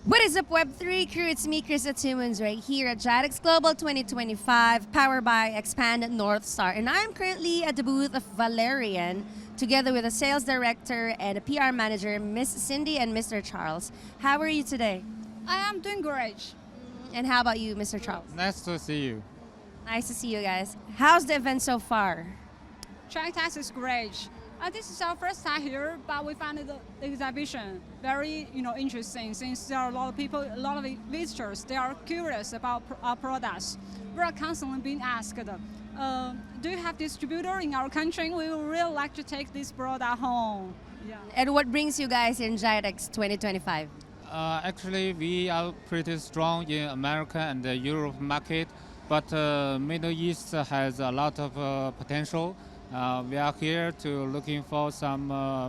What is up, Web3 crew? It's me, Chris Atumans, right here at GITEX Global 2025, powered by Expand North Star. And I'm currently at the booth of Valerion, together with a sales director and a PR manager, Miss Cindy and Mr. Charles. How are you today? I am doing great. And how about you, Mr. Charles? Nice to see you. Nice to see you guys. How's the event so far? GITEX is great. This is our first time here, but we found the exhibition very, interesting. Since there are a lot of people, a lot of visitors, they are curious about our products. We are constantly being asked, do you have distributor in our country? We would really like to take this product home. Yeah. And what brings you guys in GITEX 2025? Actually, we are pretty strong in America and the Europe market, but Middle East has a lot of potential. We are here to looking for some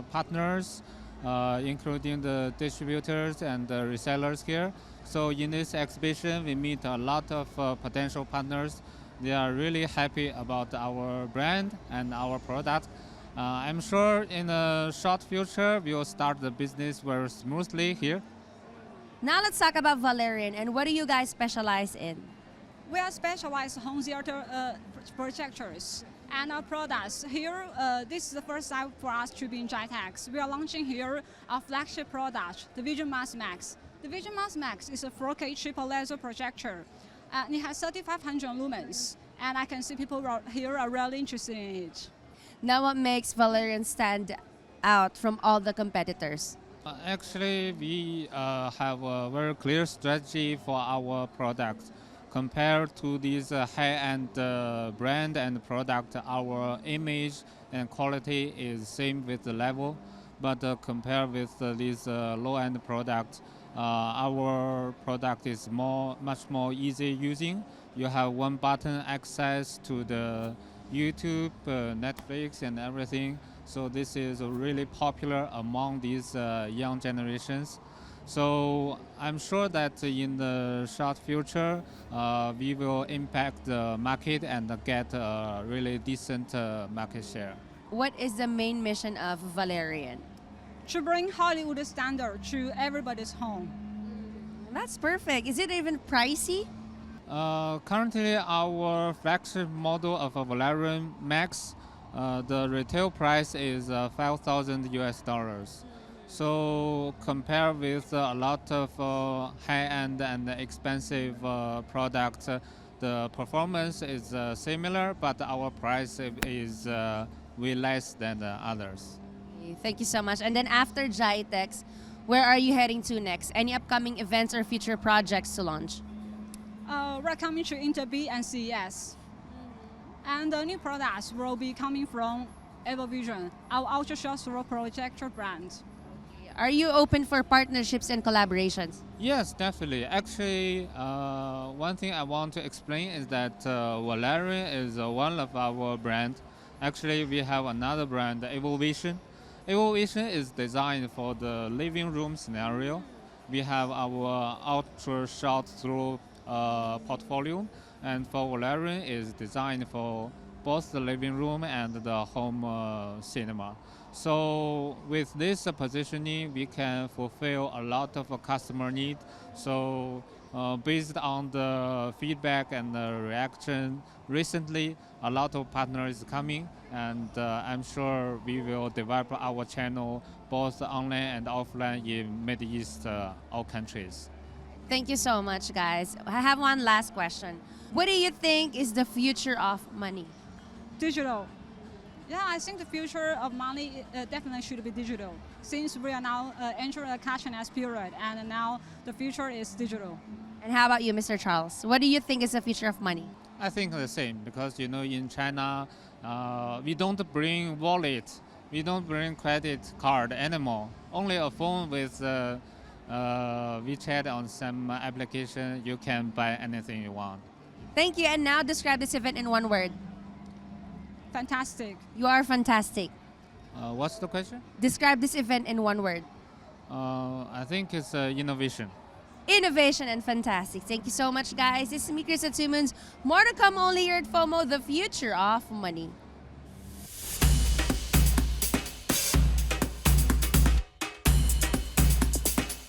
partners, including the distributors and the resellers here. So in this exhibition, we meet a lot of potential partners. They are really happy about our brand and our product. I'm sure in a short future, we will start the business very smoothly here. Now let's talk about Valerion and what do you guys specialize in? We are specialized home theater projectors. And our products here, this is the first time for us to be in GITEX. We are launching here our flagship product, the Vision Max. The Vision Max is a 4K triple laser projector. And it has 3,500 lumens. And I can see people here are really interested in it. Now what makes Valerion stand out from all the competitors? Actually, we have a very clear strategy for our products. Compared to these high-end brand and product, our image and quality is same with the level. But compared with these low-end products, our product is much more easy using. You have one button access to the YouTube, Netflix, and everything. So this is really popular among these young generations. So I'm sure that in the short future, we will impact the market and get a really decent market share. What is the main mission of Valerion? To bring Hollywood standard to everybody's home. That's perfect. Is it even pricey? Currently, our flagship model of a Valerion Max, the retail price is 5,000 US dollars. So compared with a lot of high-end and expensive products, the performance is similar, but our price is way less than the others. Thank you so much. And then after GITEX, where are you heading to next? Any upcoming events or future projects to launch? We're coming to Interb and CES. And the new products will be coming from Vision, our ultra-short throw projector brand. Are you open for partnerships and collaborations? Yes, definitely. Actually, one thing I want to explain is that Valerion is one of our brands. Actually, we have another brand, Vision. Vision is designed for the living room scenario. We have our ultra short through portfolio, and for Valerion is designed for both the living room and the home cinema. So with this positioning, we can fulfill a lot of customer need. So based on the feedback and the reaction recently, a lot of partners coming, and I'm sure we will develop our channel both online and offline in Middle East, all countries. Thank you so much, guys. I have one last question. What do you think is the future of money? Digital. Yeah, I think the future of money definitely should be digital, since we are now entering a cashless period, and now the future is digital. And how about you, Mr. Charles? What do you think is the future of money? I think the same, because in China, we don't bring wallet, we don't bring credit card anymore. Only a phone with WeChat on some application, you can buy anything you want. Thank you. And now describe this event in one word. Fantastic. You are fantastic. What's the question? Describe this event in one word. I think it's innovation. Innovation and fantastic. Thank you so much, guys. This is me, Chris Atumans. More to come only here at FOMO, the future of money.